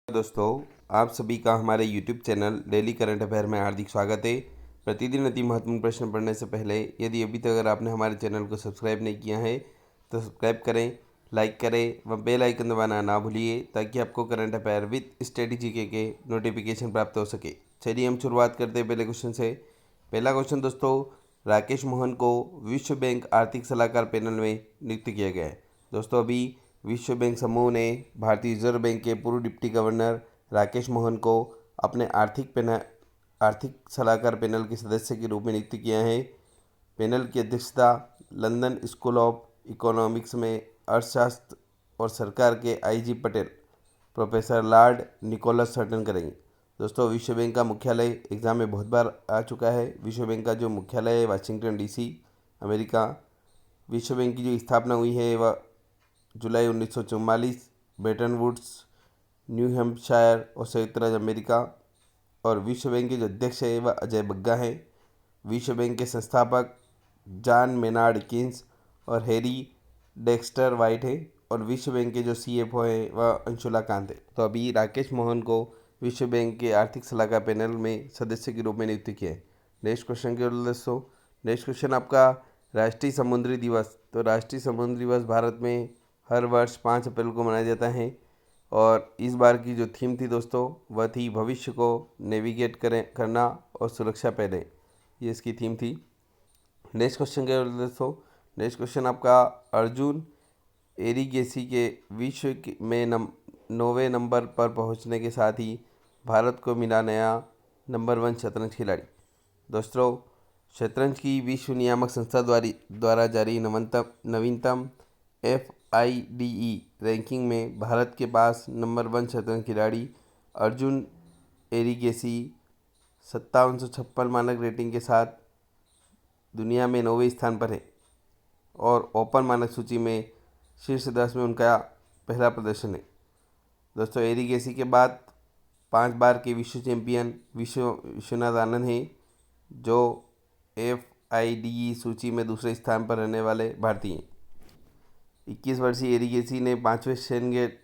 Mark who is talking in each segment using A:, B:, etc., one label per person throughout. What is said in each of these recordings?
A: दोस्तों, आप सभी का हमारे YouTube channel daily current affair में हार्दिक स्वागत है। प्रतिदिन अति महत्वपूर्ण प्रश्न पढ़ने से पहले यदि अभी तक अगर आपने हमारे चैनल को सब्सक्राइब नहीं किया है तो सब्सक्राइब करें, लाइक करें व बेल आइकन दबाना ना भूलिए ताकि आपको current affair with study GK के नोटिफिकेशन प्राप्त हो सके। चलिए हम शुरुआत करते हैं पहले क्वेश्चन से। पहला क्वेश्चन दोस्तों, राकेश मोहन को विश्व बैंक आर्थिक सलाहकार पैनल में नियुक्त किया गया है। दोस्तों, अभी विश्व बैंक समूह ने भारतीय रिजर्व बैंक के पूर्व डिप्टी गवर्नर राकेश मोहन को अपने आर्थिक सलाहकार पैनल के सदस्य के रूप में नियुक्त किया है। पैनल की अध्यक्षता लंदन स्कूल ऑफ इकोनॉमिक्स में अर्थशास्त्र और सरकार के I G Patel professor Lord Nicholas Stern करेंगे। दोस्तों, विश्व बैंक का मुख्यालय एग्जाम में बहुत बार आ चुका है। विश्व बैंक का जो मुख्यालय है वाशिंगटन डीसी, अमेरिका। विश्व बैंक की जो स्थापना हुई है वह जुलाई 1944 ब्रेटन वुड्स, न्यू हैम्पशायर और संयुक्त राज्य अमेरिका। और विश्व बैंक के जो अध्यक्ष है वह अजय बग्गा हैं। विश्व बैंक के संस्थापक जॉन मेनार्ड किन्स और हैरी डेक्स्टर वाइट है। और विश्व बैंक के जो सीएफओ है वह अंशुला कांत है। तो अभी राकेश मोहन को विश्व बैंक के आर्थिक सलाहकार पैनल में सदस्य के रूप में नियुक्त किया है। नेक्स्ट क्वेश्चन के ओर दोस्तों, नेक्स्ट क्वेश्चन आपका राष्ट्रीय समुद्री दिवस। तो राष्ट्रीय समुद्री दिवस भारत में हर वर्ष 5 अप्रैल को मनाया जाता है। और इस बार की जो थीम थी दोस्तों वह थी भविष्य को नेविगेट करना और सुरक्षा पहले। ये इसकी थीम थी। नेक्स्ट क्वेश्चन के दोस्तों, नेक्स्ट क्वेश्चन आपका अर्जुन एरिगेसी के विश्व में 9वें नंबर पर पहुंचने के साथ ही भारत को मिला नया नंबर 1 शतरंज खिलाड़ी। दोस्तों, शतरंज की विश्व नियामक संस्था द्वारा जारी नवीनतम FIDE रैंकिंग में भारत के पास नंबर 1 शतरंज खिलाड़ी अर्जुन एरिगेसी 5756 मानक रेटिंग के साथ दुनिया में 9वें स्थान पर है और ओपन मानक सूची में शीर्ष 10 में उनका पहला प्रदर्शन है। दोस्तों, एरिगेसी के बाद 5 बार के विश्व चैंपियन विश्वनाथ आनंद हैं जो FIDE सूची में दूसरे स्थान पर रहने वाले भारतीय हैं। 21 वर्षीय एरिगेसी ने 5वें शेनगेट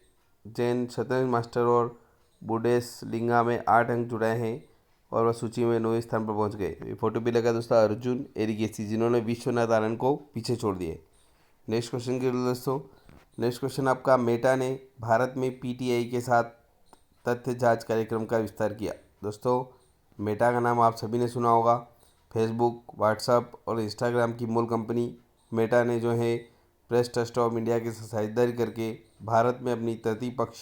A: जैन शतरंज मास्टर और बुंडेसलिगा में 8 अंक जुटाए हैं और वह सूची में 9वें स्थान पर पहुंच गए। ये फोटो भी लगा दोस्तों अर्जुन एरिगेसी जिन्होंने विश्वनाथ आनंद को पीछे छोड़ दिए। नेक्स्ट क्वेश्चन के लिए दोस्तों, नेक्स्ट क्वेश्चन आपका मेटा ने भारत में PTI के साथ तथ्य जांच कार्यक्रम का विस्तार किया। दोस्तों, मेटा का नाम आप सभी ने सुना होगा। फेसबुक, व्हाट्सएप और इंस्टाग्राम की मूल कंपनी मेटा ने जो है प्रेस ट्रस्ट ऑफ इंडिया के साथ साझेदारी करके भारत में अपनी प्रतिपक्ष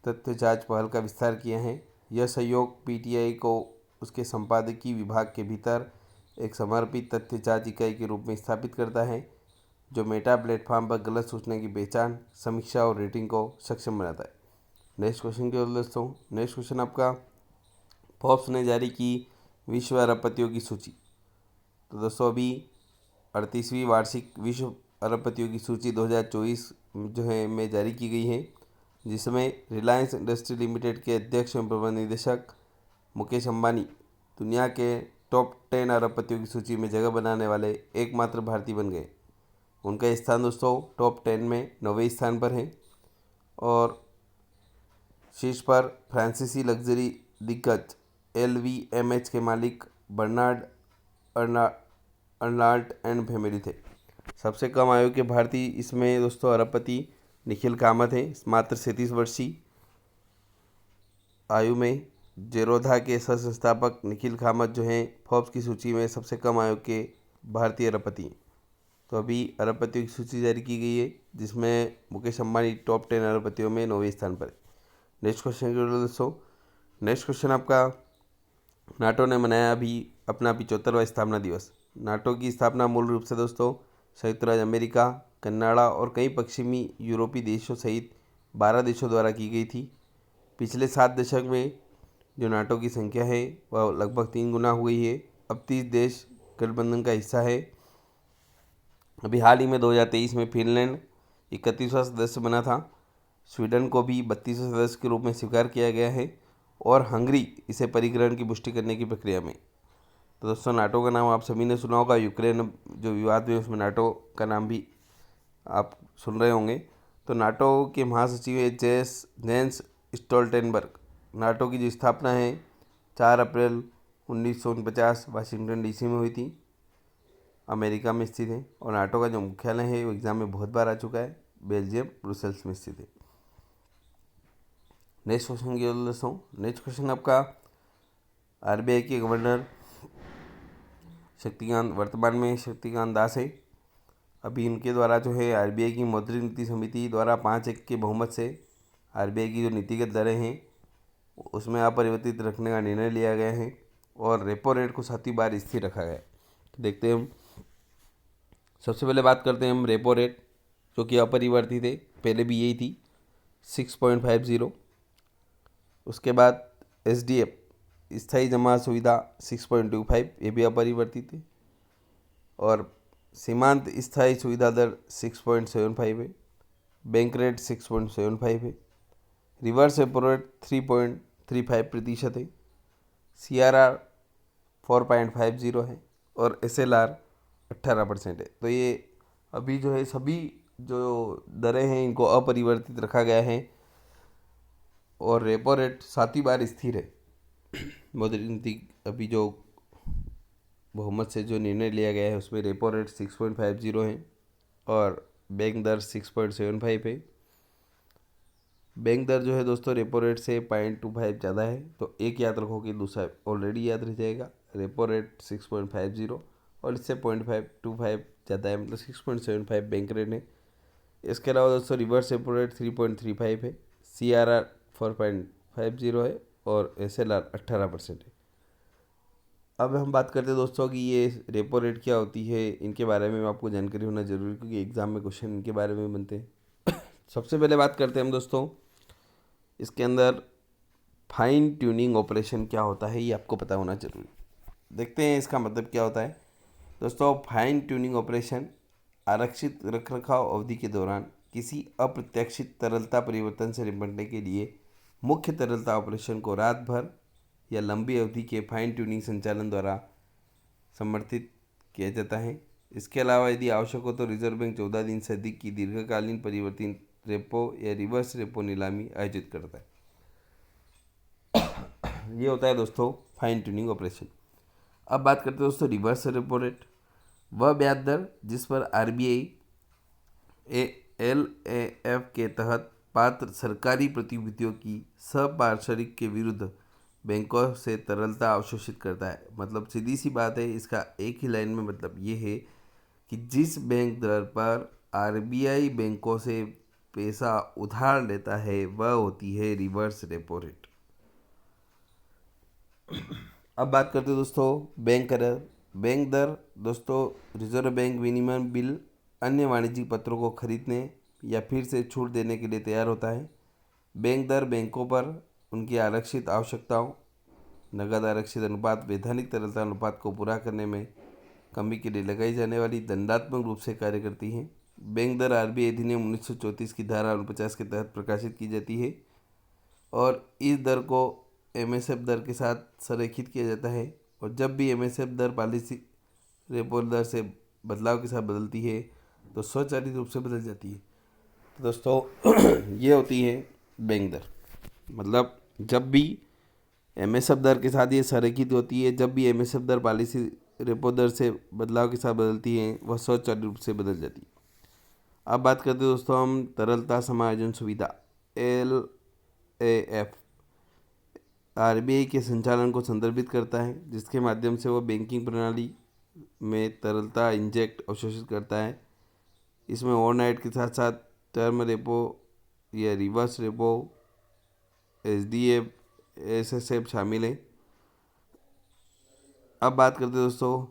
A: तथ्य जांच पहल का विस्तार किया है। यह सहयोग PTI को उसके संपादकीय विभाग के भीतर एक समर्पित तथ्य जांच इकाई के रूप में स्थापित करता है जो मेटा प्लेटफॉर्म पर गलत सूचना की पहचान, समीक्षा और रेटिंग को सक्षम बनाता है। नेक्स्ट क्वेश्चन की ओर दोस्तों, नेक्स्ट क्वेश्चन आपका फोर्ब्स ने जारी की विश्व अरबपतियों की सूची। तो दोस्तों, अभी 38वीं वार्षिक विश्व अरबपतियों की सूची 2024 जो है में जारी की गई है, जिसमें रिलायंस इंडस्ट्री लिमिटेड के अध्यक्ष एवं प्रबंध निदेशक मुकेश अंबानी दुनिया के टॉप 10 अरबपतियों की सूची में जगह बनाने वाले एकमात्र भारतीय बन गए। उनका स्थान दोस्तों टॉप 10 में 9वें स्थान पर है। और शीर्ष पर फ्रांसीसी लग्जरी दिग्गज LVMH के मालिक बर्नार्ड अर्नाल्ट एंड फैमिली थे। सबसे कम आयु के भारतीय इसमें दोस्तों अरबपति निखिल कामत हैं, मात्र 37 वर्षीय आयु में। जेरोधा के सह संस्थापक निखिल कामत जो हैं फोर्ब्स की सूची में सबसे कम आयु के भारतीय अरबपति हैं। तो अभी अरबपतियों की सूची जारी की गई है जिसमें मुकेश अंबानी टॉप 10 अरबपतियों में 9वें स्थान पर है। नेक्स्ट क्वेश्चन के दोस्तों, नेक्स्ट क्वेश्चन आपका नाटो ने मनाया अभी अपना 75वां स्थापना दिवस। नाटो की स्थापना मूल रूप से दोस्तों संयुक्त राज्य अमेरिका, कनाडा और कई पश्चिमी यूरोपीय देशों सहित 12 देशों द्वारा की गई थी। पिछले 7 दशक में जो नाटो की संख्या है वह लगभग 3 गुना हुई है। अब 30 देश गठबंधन का हिस्सा है। अभी हाल ही में 2023 में फिनलैंड 31वां सदस्य बना था। स्वीडन को भी 32वें सदस्य के रूप में स्वीकार किया गया है और हंगरी इसे परिग्रहण की पुष्टि करने की प्रक्रिया में। तो दोस्तों, नाटो का नाम आप सभी ने सुना होगा। यूक्रेन जो विवाद हुए उसमें नाटो का नाम भी आप सुन रहे होंगे। तो नाटो के महासचिव जेंस स्टोल्टेनबर्ग। नाटो की जो स्थापना है 4 अप्रैल 1949 वाशिंगटन डीसी में हुई थी, अमेरिका में स्थित है। और नाटो का जो मुख्यालय है वो एग्ज़ाम में बहुत बार आ चुका है, बेल्जियम ब्रुसेल्स में स्थित है। नेक्स्ट क्वेश्चन की ओर दोस्तों, नेक्स्ट क्वेश्चन आपका आरबीआई के गवर्नर शक्तिकांत, वर्तमान में शक्तिकांत दास है। अभी इनके द्वारा जो है आरबीआई की मौद्रिक नीति समिति द्वारा 5-1 के बहुमत से आरबीआई की जो नीतिगत दरें हैं उसमें अपरिवर्तित रखने का निर्णय लिया गया है और रेपो रेट को 7वीं बार स्थिर रखा गया है। देखते हैं हम, सबसे पहले बात करते हैं हम रेपो रेट, जो कि अपरिवर्तित है, पहले भी यही थी 6.50। उसके बाद एसडीएफ स्थायी जमा सुविधा 6.25, ये भी अपरिवर्तित है। और सीमांत स्थायी सुविधा दर 6.75 है। बैंक रेट 6.75 है। रिवर्स रेपो रेट 3.35% है। सीआरआर 4.50 है और एसएलआर 18% है। तो ये अभी जो है सभी जो दरें हैं इनको अपरिवर्तित रखा गया है और रेपो रेट 7वीं बार स्थिर है। मौद्रिक नीति अभी जो बहुमत से जो निर्णय लिया गया है उसमें रेपो रेट 6.50 है और बैंक दर 6.75 है। बैंक दर जो है दोस्तों रेपो रेट से 0.25 ज़्यादा है, तो एक याद रखो कि दूसरा ऑलरेडी याद रह जाएगा। रेपो रेट 6.50 और इससे 0.25 ज़्यादा है, मतलब 6.75 बैंक रेट है। इसके अलावा दोस्तों रिवर्स रेपो रेट 3.35 है। सीआरआर 4.50 है और एसएलआर 18% है। अब हम बात करते हैं दोस्तों कि ये रेपो रेट क्या होती है, इनके बारे में आपको जानकारी होना जरूरी है क्योंकि एग्ज़ाम में क्वेश्चन इनके बारे में बनते हैं। सबसे पहले बात करते हैं हम दोस्तों, इसके अंदर फाइन ट्यूनिंग ऑपरेशन क्या होता है ये आपको पता होना जरूरी। देखते हैं इसका मतलब क्या होता है दोस्तों। फाइन ट्यूनिंग ऑपरेशन आरक्षित रखरखाव अवधि के दौरान किसी अप्रत्याशित तरलता परिवर्तन से निपटने के लिए मुख्य तरलता ऑपरेशन को रात भर या लंबी अवधि के फाइन ट्यूनिंग संचालन द्वारा समर्थित किया जाता है। इसके अलावा यदि आवश्यक हो तो रिजर्व बैंक 14 दिन से अधिक की दीर्घकालीन परिवर्तित रेपो या रिवर्स रेपो नीलामी आयोजित करता है। ये होता है दोस्तों फाइन ट्यूनिंग ऑपरेशन। अब बात करते हैं दोस्तों रिवर्स रेपो रेट, वह ब्याज दर जिस पर आरबीआई एलएएफ के तहत पात्र सरकारी प्रतिभूतियों की सपार्षरिक के विरुद्ध बैंकों से तरलता अवशोषित करता है। मतलब सीधी सी बात है, इसका एक ही लाइन में मतलब ये है कि जिस बैंक दर पर आरबीआई बैंकों से पैसा उधार लेता है वह होती है रिवर्स रेपो रेट। अब बात करते हैं दोस्तों बैंक दर। बैंक दर दोस्तों रिजर्व बैंक विनिमय बिल अन्य वाणिज्यिक पत्रों को खरीदने या फिर से छूट देने के लिए तैयार होता है। बैंक दर बैंकों पर उनकी आरक्षित आवश्यकताओं, नगद आरक्षित अनुपात, वैधानिक तरलता अनुपात को पूरा करने में कमी के लिए लगाई जाने वाली दंडात्मक रूप से कार्य करती है। बैंक दर आरबीआई अधिनियम 1934 की धारा 49 के तहत प्रकाशित की जाती है और इस दर को एमएसएफ दर के साथ संरेखित किया जाता है। और जब भी एमएसएफ दर पॉलिसी रेपो दर से बदलाव के साथ बदलती है तो स्वचालित रूप से बदल जाती है। तो दोस्तों ये होती है बैंक दर, मतलब जब भी एमएसएफ दर के साथ ये संरेखित होती है, जब भी एमएसएफ दर पॉलिसी रेपो दर से बदलाव के साथ बदलती है वह स्वचालित रूप से बदल जाती है। अब बात करते हैं दोस्तों हम तरलता समायोजन सुविधा एलएएफ आरबीआई के संचालन को संदर्भित करता है, जिसके माध्यम से वह बैंकिंग प्रणाली में तरलता इंजेक्ट अवशोषित करता है। इसमें ओवरनाइट के साथ साथ टर्म रेपो या रिवर्स रेपो, एसडीएफ, एसएसएफ शामिल है। अब बात करते हैं दोस्तों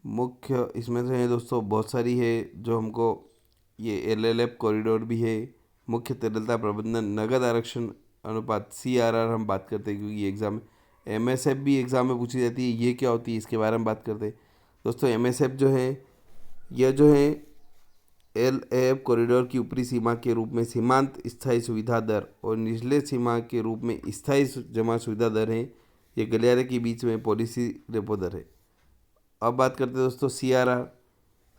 A: मुख्य, इसमें से है दोस्तों बहुत सारी है जो हमको, ये एलएलएफ कॉरिडोर भी है, मुख्य तरलता प्रबंधन, नगद आरक्षण अनुपात, सीआरआर हम बात करते हैं क्योंकि एग्ज़ाम में एमएसएफ भी एग्ज़ाम में पूछी जाती है। ये क्या होती है इसके बारे में बात करते हैं दोस्तों। एमएसएफ जो है यह जो है एलएएफ कॉरिडोर की ऊपरी सीमा के रूप में सीमांत स्थायी सुविधा दर और निचले सीमा के रूप में स्थायी जमा सुविधा दर है। ये गलियारे के बीच में पॉलिसी रेपो दर है। अब बात करते हैं दोस्तों सीआरआर।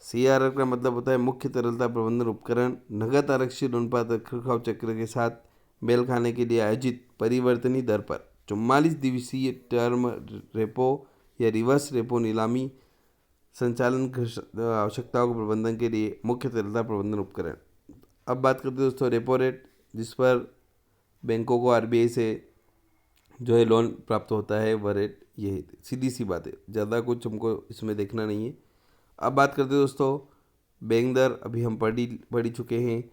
A: सीआरआर का मतलब होता है मुख्य तरलता प्रबंधन उपकरण, नगद आरक्षित अनुपात रखरखाव चक्र के साथ मेल खाने के लिए आयोजित परिवर्तनीय दर पर 44 दिवसीय टर्म रेपो या रिवर्स रेपो नीलामी संचालन आवश्यकताओं के प्रबंधन के लिए मुख्य तरलता प्रबंधन उपकरण। अब बात करते हैं दोस्तों रेपो रेट, जिस पर बैंकों को आरबीआई से जो है लोन प्राप्त होता है, वह रेट यही, सीधी सी बात है, ज़्यादा कुछ हमको इसमें देखना नहीं है। अब बात करते हैं दोस्तों बैंक दर, अभी हम पढ़ ही चुके हैं।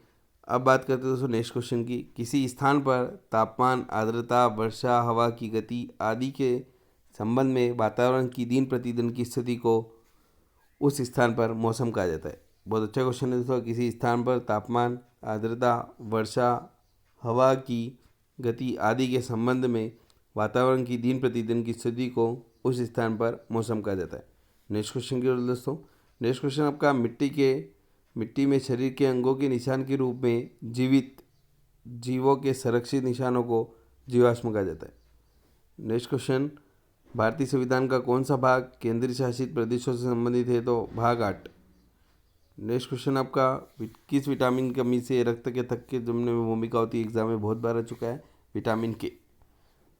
A: अब बात करते हैं दोस्तों नेक्स्ट क्वेश्चन की। किसी स्थान पर तापमान, आर्द्रता, वर्षा, हवा की गति आदि के संबंध में वातावरण की दिन प्रतिदिन की स्थिति को उस स्थान पर मौसम कहा जाता है। बहुत अच्छा क्वेश्चन है दोस्तों। किसी स्थान पर तापमान, आर्द्रता, वर्षा, हवा की गति आदि के संबंध में वातावरण की दिन प्रतिदिन की स्थिति को उस स्थान पर मौसम कहा जाता है। नेक्स्ट क्वेश्चन की ओर दोस्तों। नेक्स्ट क्वेश्चन आपका मिट्टी में शरीर के अंगों के निशान के रूप में जीवित जीवों के संरक्षित निशानों को जीवाश्म कहा जाता है। नेक्स्ट क्वेश्चन, भारतीय संविधान का कौन सा भाग केंद्रीय शासित प्रदेशों से संबंधित है? तो भाग 8। नेक्स्ट क्वेश्चन आपका, किस विटामिन की कमी से रक्त के थक्के जमने में भूमिका होती है? एग्जाम में बहुत बार आ चुका है, विटामिन के।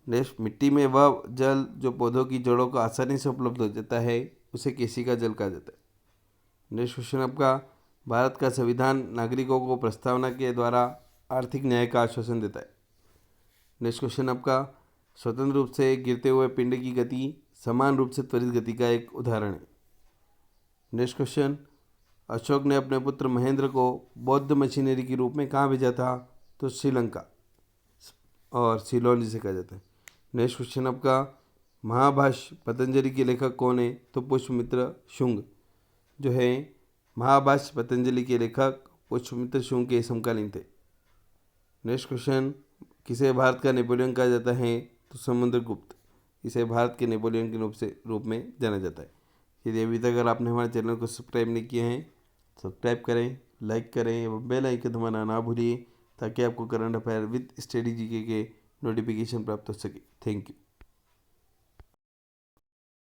A: नेक्स्ट, मिट्टी में वह जल जो पौधों की जड़ों को आसानी से उपलब्ध हो जाता है उसे केशिका जल कहा जाता है। नेक्स्ट क्वेश्चन आपका, भारत का संविधान नागरिकों को प्रस्तावना के द्वारा आर्थिक न्याय का आश्वासन देता है। नेक्स्ट क्वेश्चन आपका, स्वतंत्र रूप से गिरते हुए पिंड की गति समान रूप से त्वरित गति का एक उदाहरण है। नेक्स्ट क्वेश्चन, अशोक ने अपने पुत्र महेंद्र को बौद्ध मशीनरी के रूप में कहाँ भेजा था? तो श्रीलंका और सिलोन जिसे कहा जाता है। नेक्स्ट क्वेश्चन आपका, महाभाष्य पतंजलि के लेखक कौन है? तो पुष्पमित्र शुंग जो है महाभाष्य पतंजलि के लेखक पुष्पमित्र शुंग के समकालीन थे। नेक्स्ट क्वेश्चन, किसे भारत का नेपोलियन कहा जाता है? तो समुद्रगुप्त, इसे भारत के नेपोलियन के रूप में जाना जाता है। यदि अभी तक अगर आपने हमारे चैनल को सब्सक्राइब नहीं किए हैं, सब्सक्राइब करें, लाइक करें एवं बेल आइकन दबाना ना भूलिए, ताकि आपको current affair with study GK के नोटिफिकेशन प्राप्त हो सके। Thank you.